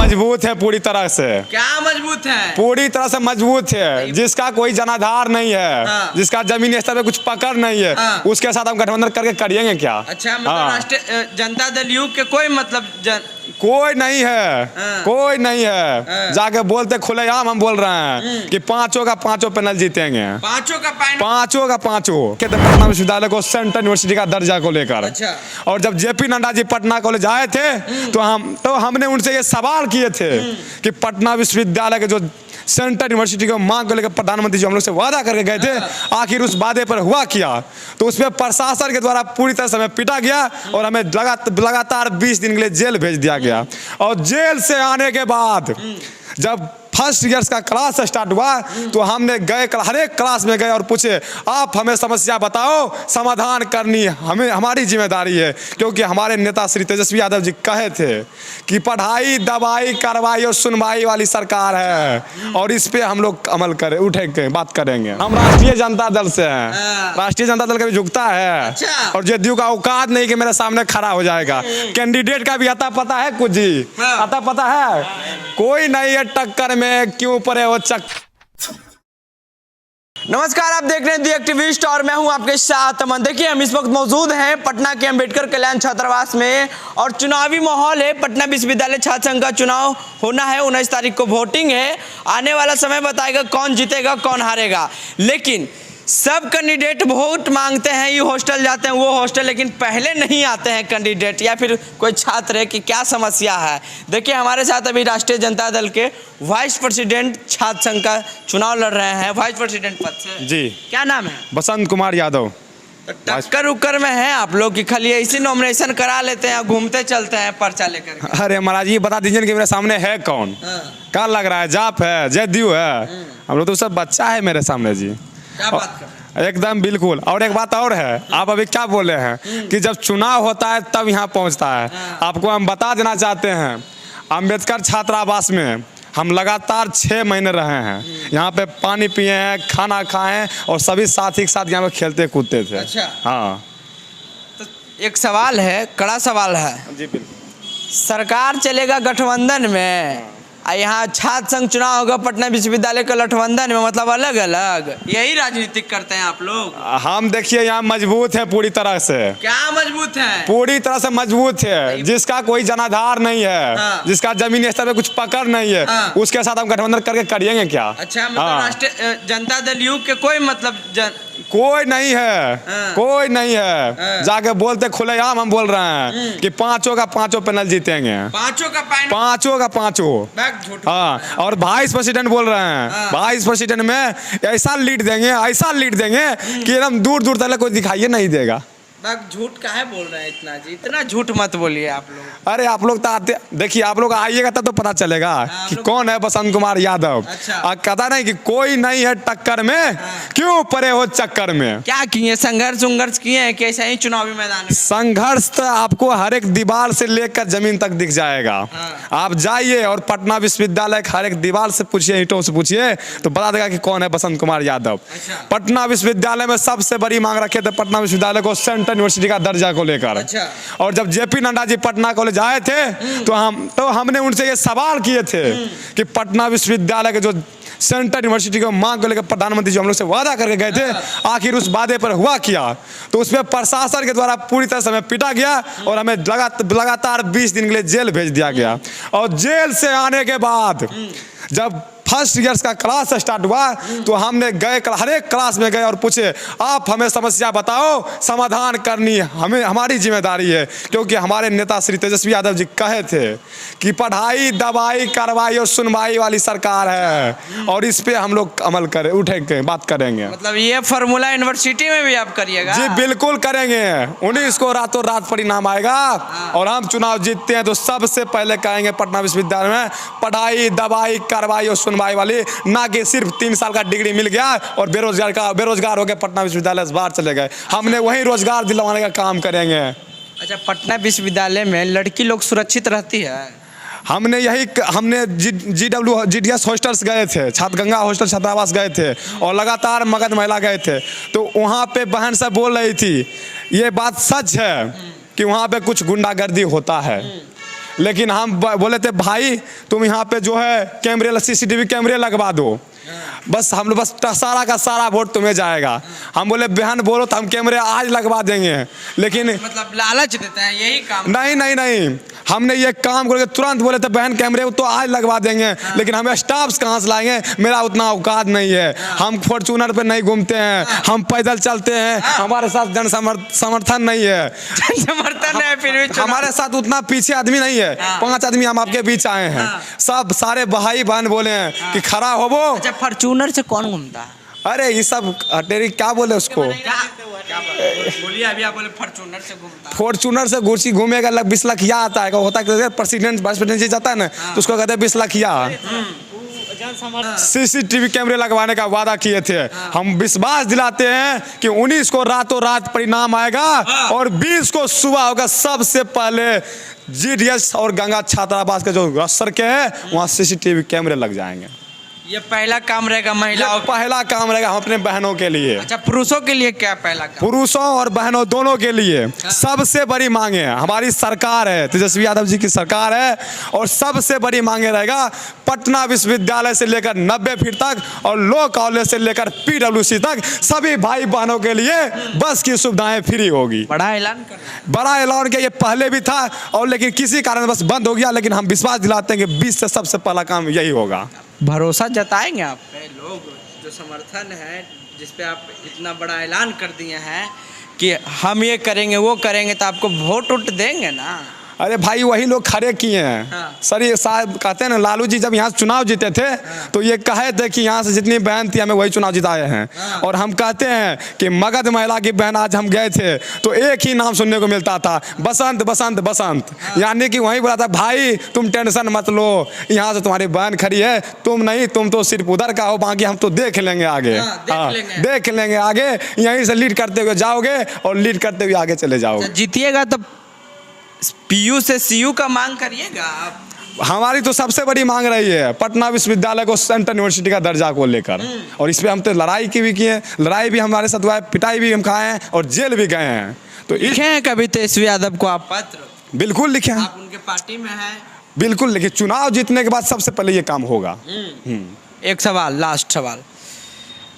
मजबूत है पूरी तरह से। क्या मजबूत है? पूरी तरह से मजबूत है। जिसका कोई जनाधार नहीं है, जिसका जमीनी स्तर पे कुछ पकड़ नहीं है, उसके साथ हम गठबंधन करके करिएंगे क्या? अच्छा, मतलब राष्ट्रीय जनता दल यू के कोई मतलब कोई नहीं है, कोई नहीं है। जाके बोलते खुलेआम हम बोल रहे हैं कि पांचों का पांचों पैनल जीतेंगे। पांचों का पांचों के पटना विश्वविद्यालय को सेंट्रल यूनिवर्सिटी का दर्जा को लेकर। अच्छा। और जब जेपी नड्डा जी पटना कॉलेज आए थे तो हमने उनसे ये सवाल किए थे कि पटना विश्वविद्यालय के जो सेंट्रल यूनिवर्सिटी को मांग को लेकर प्रधानमंत्री जी हम लोग से वादा करके गए थे, आखिर उस वादे पर हुआ क्या? तो उसमें प्रशासन के द्वारा पूरी तरह से हमें पीटा गया और हमें लगातार 20 दिन के लिए जेल भेज दिया गया। और जेल से आने के बाद जब फर्स्ट ईयर्स का क्लास स्टार्ट हुआ तो हमने गए हर एक क्लास में गए और पूछे आप हमें समस्या बताओ, समाधान करनी हमें हमारी जिम्मेदारी है। क्योंकि हमारे नेता श्री तेजस्वी यादव जी कहे थे कि पढ़ाई दवाई कार्रवाई और सुनवाई वाली सरकार है और इस पे हम लोग अमल करें उठेंगे बात करेंगे। हम राष्ट्रीय जनता दल से हैं, राष्ट्रीय जनता दल का भी झुकता है। अच्छा। और जदयू का औकात नहीं कि मेरे सामने खड़ा हो जाएगा। कैंडिडेट का भी अता पता है कुछ जी, अता पता है कोई नहीं है टक्कर में, क्यों परे हो चक। नमस्कार, आप देख रहे हैं दी एक्टिविस्ट और मैं हूं आपके साथ अमन। देखिए, हम इस वक्त मौजूद हैं पटना के अंबेडकर कल्याण छात्रावास में और चुनावी माहौल है। पटना विश्वविद्यालय छात्र संघ का चुनाव होना है, 19 तारीख को वोटिंग है। आने वाला समय बताएगा कौन जीतेगा कौन हारेगा। लेकिन सब कैंडिडेट वोट मांगते हैं, ये हॉस्टल जाते हैं वो हॉस्टल, लेकिन पहले नहीं आते हैं कैंडिडेट या फिर कोई छात्र है कि क्या समस्या है। देखिए, हमारे साथ अभी राष्ट्रीय जनता दल के वाइस प्रेसिडेंट छात्र संघ का चुनाव लड़ रहे हैं, वाइस प्रेसिडेंट पद से। जी, क्या नाम है? बसंत कुमार यादव। तो टक्कर उक्कर में है आप लोग की खाली ऐसी नॉमिनेशन करा लेते हैं, घूमते चलते हैं पर्चा लेकर? अरे महाराज, ये बता दीजिए कि मेरे सामने है कौन? क्या लग रहा है? जाप है, जदयू है? हम लोग तो सब बच्चा है मेरे सामने जी। क्या बात कर? एकदम बिल्कुल। और एक बात और है, आप अभी क्या बोले हैं कि जब चुनाव होता है तब यहाँ पहुँचता है। आपको हम बता देना चाहते हैं, अंबेडकर छात्रावास में हम लगातार 6 महीने रहे हैं। यहाँ पे पानी पिए हैं, खाना खाए हैं और सभी साथी के साथ यहाँ पे खेलते कूदते थे। अच्छा। हाँ, तो एक सवाल है, कड़ा सवाल है जी बिल्कुल। सरकार चलेगा गठबंधन में, यहाँ छात्र संघ चुनाव होगा पटना विश्वविद्यालय का गठबंधन में, मतलब अलग अलग यही राजनीतिक करते हैं आप लोग? हम देखिए यहाँ मजबूत है पूरी तरह से। क्या मजबूत है? पूरी तरह से मजबूत है। जिसका कोई जनाधार नहीं है, जिसका जमीनी स्तर पे कुछ पकड़ नहीं है, उसके साथ हम गठबंधन करके करिएंगे क्या? अच्छा, मतलब राष्ट्रीय जनता दल यू के कोई मतलब कोई नहीं है, कोई नहीं है। जाके बोलते खुलेआम हम बोल रहे हैं कि पांचों का पांचों पैनल जीतेंगे। पांचों का पांचों। हाँ, और वाइस प्रेसिडेंट बोल रहे हैं, वाइस प्रेसिडेंट में ऐसा लीड देंगे कि एकदम दूर दूर तक कोई दिखाई नहीं देगा। झूठ काहे बोल रहे हैं इतना जी? इतना झूठ मत बोलिए आप लोग। अरे आप लोग तो आते, देखिए आप लोग आइएगा तब तो पता चलेगा कि कौन है बसंत कुमार यादव। अच्छा। कहता नहीं कि कोई नहीं है टक्कर में, क्यों परे हो चक्कर में। क्या किए? संघर्ष किए हैं कि ऐसा ही चुनावी मैदान में? संघर्ष तो आपको हर एक दीवार से लेकर जमीन तक दिख जाएगा। आप जाइए और पटना विश्वविद्यालय के हर एक दीवार से पूछिए, ईंटों से पूछिए तो बता देगा कि कौन है बसंत कुमार यादव। पटना विश्वविद्यालय में सबसे बड़ी मांग रखे थे पटना विश्वविद्यालय को सेंट्रल यूनिवर्सिटी का दर्जा को लेकर। अच्छा। और जब जेपी नड्डा जी पटना कॉलेज आए थे तो हमने उनसे ये सवाल किए थे कि पटना विश्वविद्यालय के जो सेंट्रल यूनिवर्सिटी को मांग को लेकर प्रधानमंत्री जी हम लोग से वादा करके गए थे, आखिर उस वादे पर हुआ क्या? तो उसमें प्रशासन के द्वारा पूरी तरह से हमें पीटा गया और हमें लगातार 20 दिन के लिए जेल भेज दिया गया। और जेल से आने के बाद जब फर्स्ट ईयर्स का क्लास स्टार्ट हुआ तो हमने गए हर एक क्लास में गए और पूछे आप हमें समस्या बताओ, समाधान करनी हमें हमारी जिम्मेदारी है। क्योंकि हमारे नेता श्री तेजस्वी यादव जी कहे थे कि पढ़ाई दवाई कार्रवाई और सुनवाई वाली सरकार है और इस पे हम लोग अमल करें उठेंगे बात करेंगे। मतलब ये फार्मूला यूनिवर्सिटी में भी आप करिएगा? जी बिल्कुल करेंगे। 19 को रातों रात परिणाम आएगा और हम चुनाव जीतते हैं तो सबसे पहले कहेंगे पटना विश्वविद्यालय में पढ़ाई दवाई कार्रवाई और सुनवाई वाली, ना कि सिर्फ 3 साल का डिग्री मिल गया और बेरोजगार हो गए पटना विश्वविद्यालय से बाहर चले गए। हमने वही रोजगार दिलवाने का काम करेंगे। अच्छा, पटना विश्वविद्यालय में लड़की लोग सुरक्षित रहती है? हमने GDS हॉस्टल्स गए थे, गंगा हॉस्टल छात्रावास गए थे और लगातार मगध महिला गए थे तो वहाँ पे बहन सब बोल रही थी ये बात सच है कि वहाँ पे कुछ गुंडागर्दी होता है। लेकिन हम बोले थे भाई तुम यहाँ पे जो है कैमरे CCTV कैमरे लगवा दो, बस हम लोग बस सारा का सारा वोट तुम्हें जाएगा। हम बोले बहन बोलो तो हम कैमरे आज लगवा देंगे, लेकिन मतलब लालच देते हैं यही काम। नहीं नहीं नहीं, हमने ये काम करके तुरंत बोले थे बहन कैमरे तो आज लगवा देंगे, लेकिन हमें स्टाफ कहाँ से लाएंगे, मेरा उतना औकात नहीं है, हम फॉर्चूनर पे नहीं घूमते हैं, हम पैदल चलते हैं, हमारे साथ जन समर्थन नहीं है, समर्थन है फिर भी हमारे साथ उतना पीछे आदमी नहीं है, 5 आदमी हम आपके बीच आए हैं, सब सारे भाई बहन बोले हैं कि खड़ा हो वो। अच्छा फॉर्चूनर से कौन घूमता है? अरे ये सब हटेरी क्या बोले उसको, बोलिए अभी आप बोले फॉर्चूनर से घूमता है। फॉर्चूनर से घुसी घूमेगा 20 लाख या आता है, होता है प्रेसिडेंट वाइस प्रेसिडेंट जाता है ना तो उसको कहते हैं 20 लाख या। CCTV कैमरे लगवाने का वादा किए थे, हम विश्वास दिलाते हैं कि 19 को रातों रात परिणाम आएगा और 20 को सुबह होगा। सबसे पहले GDS और गंगा छात्रावास का जो सड़क है वहाँ CCTV कैमरे लग जाएंगे। ये पहला काम रहेगा महिलाओं का? पहला काम रहेगा हम अपने बहनों के लिए। अच्छा पुरुषों के लिए क्या पहला काम? पुरुषों और बहनों दोनों के लिए सबसे बड़ी मांगे है, हमारी सरकार है, तेजस्वी यादव जी की सरकार है, और सबसे बड़ी मांगे रहेगा पटना विश्वविद्यालय से लेकर 90 फीट तक और लॉ कॉलेज से लेकर PWC तक सभी भाई बहनों के लिए बस की सुविधाएं फ्री होगी। बड़ा ऐलान कर, बड़ा ऐलान किया, ये पहले भी था और लेकिन किसी कारण बस बंद हो गया, लेकिन हम विश्वास दिलाते हैं कि 20 से सबसे पहला काम यही होगा। भरोसा जताएंगे आप पे? लोग जो समर्थन है जिस पे आप इतना बड़ा ऐलान कर दिए हैं कि हम ये करेंगे वो करेंगे, तो आपको वोट देंगे ना? अरे भाई वही लोग खड़े किए हैं। सर ये साहब कहते हैं ना, लालू जी जब यहाँ चुनाव जीते थे तो ये कहे थे कि यहाँ से जितनी बहन थी हमें वही चुनाव जिताए हैं, और हम कहते हैं कि मगध महिला की बहन आज हम गए थे तो एक ही नाम सुनने को मिलता था, बसंत बसंत बसंत, यानी कि वही बोला था भाई तुम टेंशन मत लो, यहाँ से तुम्हारी बहन खड़ी है, तुम नहीं, तुम तो सिर्फ उधर का हो, बाकी हम तो देख लेंगे आगे। देख लेंगे आगे, यहीं से लीड करते हुए जाओगे और लीड करते हुए आगे चले जाओगे। जीतिएगा तो PU से CU का मांग करिएगा आप? हमारी तो सबसे बड़ी मांग रही है पटना विश्वविद्यालय को सेंट्रल यूनिवर्सिटी का दर्जा को लेकर, और इस पे हम तो लड़ाई की भी किए, लड़ाई भी हमारे साथ हुआ है, पिटाई भी हम खाए हैं और जेल भी गए हैं। तो लिखे हैं कभी तेजस्वी यादव को आप पत्र? बिल्कुल लिखे हैं। आप उनके पार्टी में हैं? बिल्कुल लिखे, चुनाव जीतने के बाद सबसे पहले ये काम होगा। एक सवाल, लास्ट सवाल,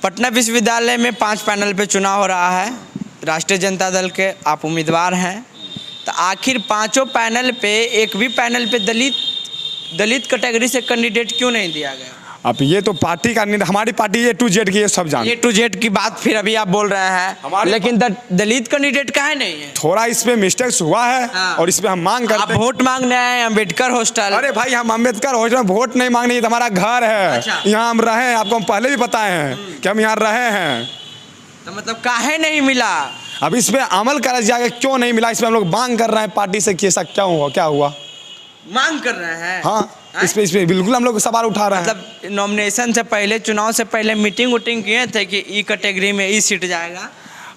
पटना विश्वविद्यालय में 5 पैनल पे चुनाव हो रहा है, राष्ट्रीय जनता दल के आप उम्मीदवार हैं, तो आखिर 5 पैनल पे एक भी पैनल पे दलित कैटेगरी से कैंडिडेट क्यों नहीं दिया गया? अब ये तो पार्टी का, हमारी पार्टी A to Z की ये सब जानते हैं। A to Z की बात फिर अभी आप बोल रहे हैं, लेकिन दलित कैंडिडेट काहे नहीं है? थोड़ा इस पे मिस्टेक्स हुआ है और इस पे हम मांग करते हैं। आप वोट मांगने आए हैं अम्बेडकर हॉस्टल? अरे भाई हम अम्बेडकर हॉस्टल में वोट नहीं मांगने, ये हमारा घर है। अच्छा। यहाँ हम रहे हैं, आपको हम पहले भी बताए हैं कि हम यहाँ रहे हैं। तो मतलब काहे नहीं मिला? अब इस पे अमल करा जाएगा, क्यों नहीं मिला इस पे हम लोग मांग कर रहे हैं पार्टी से कि ऐसा क्या हुआ मांग कर रहे हैं। हाँ इस पे बिल्कुल हम लोग सवाल उठा रहे हैं। मतलब नॉमिनेशन से पहले, चुनाव से पहले मीटिंग वोटिंग किए थे कि ई कैटेगरी में ई सीट जाएगा?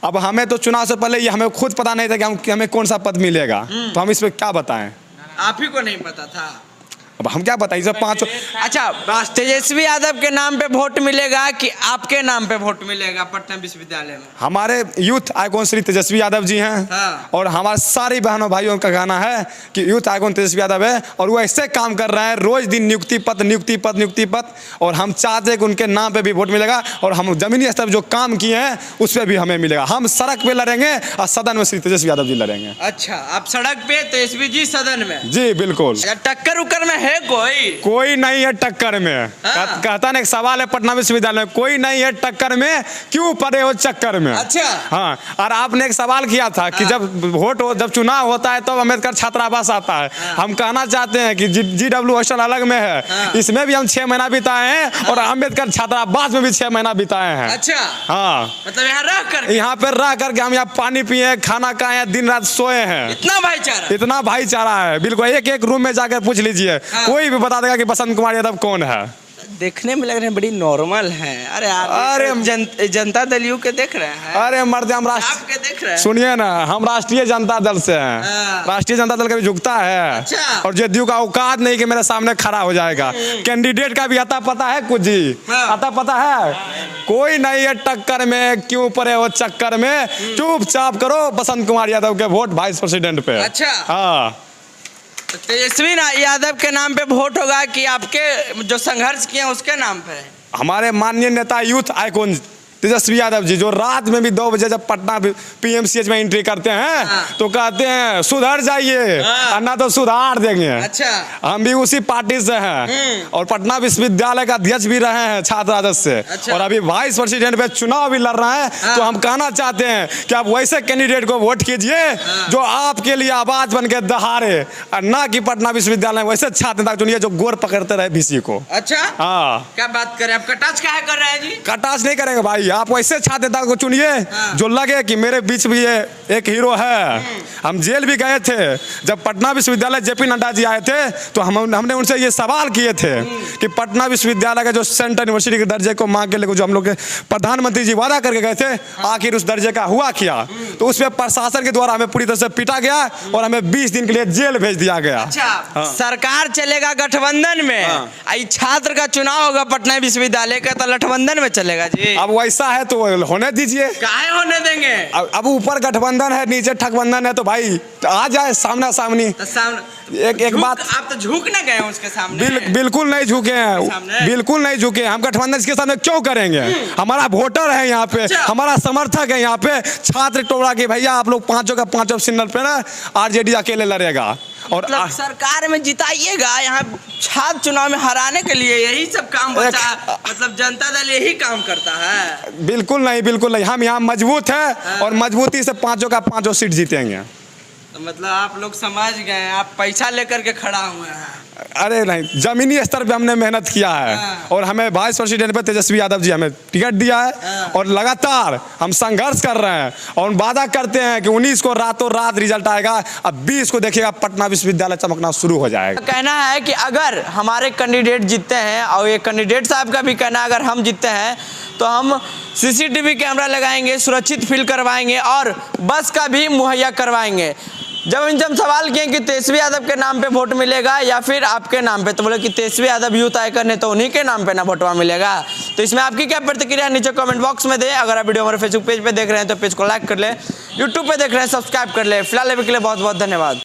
अब हमें तो चुनाव से पहले ये हमें खुद पता नहीं था कि हमें कौन सा पद मिलेगा, तो हम इस पे क्या बताएं? आप ही को नहीं पता था? अब हम क्या बताएं, सब 5। अच्छा तेजस्वी यादव के नाम पे वोट मिलेगा कि आपके नाम पे वोट मिलेगा पटना विश्वविद्यालय में? हमारे यूथ आइकॉन श्री तेजस्वी यादव जी हैं, और हमारे सारे बहनों भाइयों का कहना है कि यूथ आइकॉन तेजस्वी यादव है, और वो ऐसे काम कर रहे हैं रोज दिन नियुक्ति पद, और हम चाहते हैं कि उनके नाम पे भी वोट मिलेगा, और हम जमीनी स्तर पर जो काम किए हैं उस पर भी हमें मिलेगा। हम सड़क पे लड़ेंगे और सदन में श्री तेजस्वी यादव जी लड़ेंगे। अच्छा आप सड़क पे, तेजस्वी जी सदन में? जी बिल्कुल। टक्कर उक्कर में है कोई नहीं है टक्कर में। कहता ना एक सवाल है पटना विश्वविद्यालय में, कोई नहीं है टक्कर में, क्यों पड़े हो चक्कर में? अच्छा हाँ, और आपने एक सवाल किया था कि जब चुनाव होता है तो अम्बेडकर छात्रावास आता है। हम कहना चाहते हैं कि GW हॉस्टल अलग में है, इसमें भी हम 6 महीना बिताए हैं और अम्बेडकर छात्रावास में भी 6 महीना बिताए हैं। अच्छा हाँ, मतलब यहाँ पे रह करके हम यहाँ पानी पिए, खाना खाए, दिन रात सोए हैं। इतना भाईचारा है, बिल्कुल। एक रूम में जाकर पूछ लीजिए, कोई भी बता देगा कि बसंत कुमार यादव कौन है। देखने में लग रहे हैं बड़ी नॉर्मल हैं। अरे जनता दल यू के देख रहे हैं? अरे मर्द हम सुनिए ना, हम राष्ट्रीय जनता दल से हैं। राष्ट्रीय जनता दल कभी झुकता है? अच्छा। और जदयू का औकात नहीं कि मेरे सामने खड़ा हो जाएगा। कैंडिडेट का भी आता पता है कुछ जी? आता पता है? कोई नहीं है टक्कर में, क्यों पड़े हो चक्कर में, चुपचाप करो बसंत कुमार यादव के वोट वाइस प्रेसिडेंट पे। अच्छा। हाँ। तो तेजस्वी यादव के नाम पे वोट होगा कि आपके जो संघर्ष किए हैं उसके नाम पे? हमारे माननीय नेता यूथ आइकॉन तेजस्वी यादव जी, जो रात में भी 2 बजे जब पटना पीएमसीएच में एंट्री करते हैं तो कहते हैं सुधर जाइए, और ना तो सुधार देंगे। अच्छा, हम भी उसी पार्टी से हैं और पटना विश्वविद्यालय का अध्यक्ष भी रहे हैं छात्र राजद से। अच्छा। और अभी वाइस प्रेसिडेंट पे चुनाव भी लड़ रहे हैं। तो हम कहना चाहते हैं कि आप वैसे कैंडिडेट को वोट कीजिए जो आपके लिए आवाज बन के दहाड़े, और ना कि पटना विश्वविद्यालय में वैसे छात्र नेता चुनिए जो गोर पकड़ते रहे बीसी को। अच्छा, हाँ, क्या बात करें, आप कटाच काहे कर रहे हैं जी? कटाच नहीं करेंगे भाई, आप वैसे छात्र नेता को चुनिए जो लगे कि मेरे बीच भी ये एक हीरो है। हम जेल भी गए थे जब पटना विश्वविद्यालय जेपी नड्डा जी आए थे, तो हमने उनसे ये सवाल किए थे कि पटना विश्वविद्यालय का जो सेंट्रल यूनिवर्सिटी के दर्जे को मांग के लेकर जो हम लोग के प्रधानमंत्री जी वादा करके गए थे, आखिर उस दर्जे का हुआ क्या? तो उसमें प्रशासन के द्वारा हमें पूरी तरह से पीटा गया और हमें 20 दिन के लिए जेल भेज दिया गया। अच्छा, सरकार चलेगा गठबंधन में, छात्र का चुनाव होगा पटना विश्वविद्यालय का, तो गठबंधन में चलेगा जी। अब वैसा है तो होने दीजिए। काहे होने देंगे? अब ऊपर गठबंधन है, नीचे ठगबंधन है, तो भाई आ जाए सामना सामनी। तो एक बात, आप तो झुक न गए उसके सामने? बिल्कुल नहीं झुके हैं, बिल्कुल नहीं झुके। हम गठबंधन इसके सामने क्यों करेंगे? हमारा वोटर है यहाँ पे, हमारा समर्थक है यहाँ पे, छात्र टोला के भैया आप लोग 5 का 5 सिग्नल पे ना आरजेडी अकेले लड़ेगा और मतलब सरकार में जिताइएगा, यहाँ छात्र चुनाव में हराने के लिए यही सब काम बचा, मतलब जनता दल यही काम करता है? बिल्कुल नहीं, बिल्कुल नहीं। हम यहाँ मजबूत है और मजबूती से 5 का 5 सीट जीतेंगे। तो मतलब आप लोग समझ गए, आप पैसा लेकर के खड़ा हुए हैं? अरे नहीं, जमीनी स्तर पे हमने मेहनत किया है और हमें वाइस प्रेसिडेंट पे तेजस्वी यादव जी हमें टिकट दिया है और लगातार हम संघर्ष कर रहे हैं और वादा करते हैं कि 19 को रातों रात रिजल्ट आएगा, अब 20 को देखिएगा पटना विश्वविद्यालय चमकना शुरू हो जाएगा। कहना है कि अगर हमारे कैंडिडेट जीतते हैं, और ये कैंडिडेट साहब का भी कहना है अगर हम जीतते हैं तो हम सीसीटीवी कैमरा लगाएंगे, सुरक्षित फील करवाएंगे और बस का भी मुहैया करवाएंगे। जब इनसे हम सवाल किए कि तेजस्वी यादव के नाम पे वोट मिलेगा या फिर आपके नाम पे, तो बोले कि तेजस्वी यादव यूथ आइकन है तो उन्हीं के नाम पे ना वोटवा मिलेगा। तो इसमें आपकी क्या प्रतिक्रिया नीचे कमेंट बॉक्स में दें। अगर आप वीडियो हमारे फेसबुक पेज पे देख रहे हैं तो पेज को लाइक कर ले, यूट्यूब पे देख रहे हैं सब्सक्राइब कर ले। फिलहाल अभी के लिए बहुत बहुत धन्यवाद।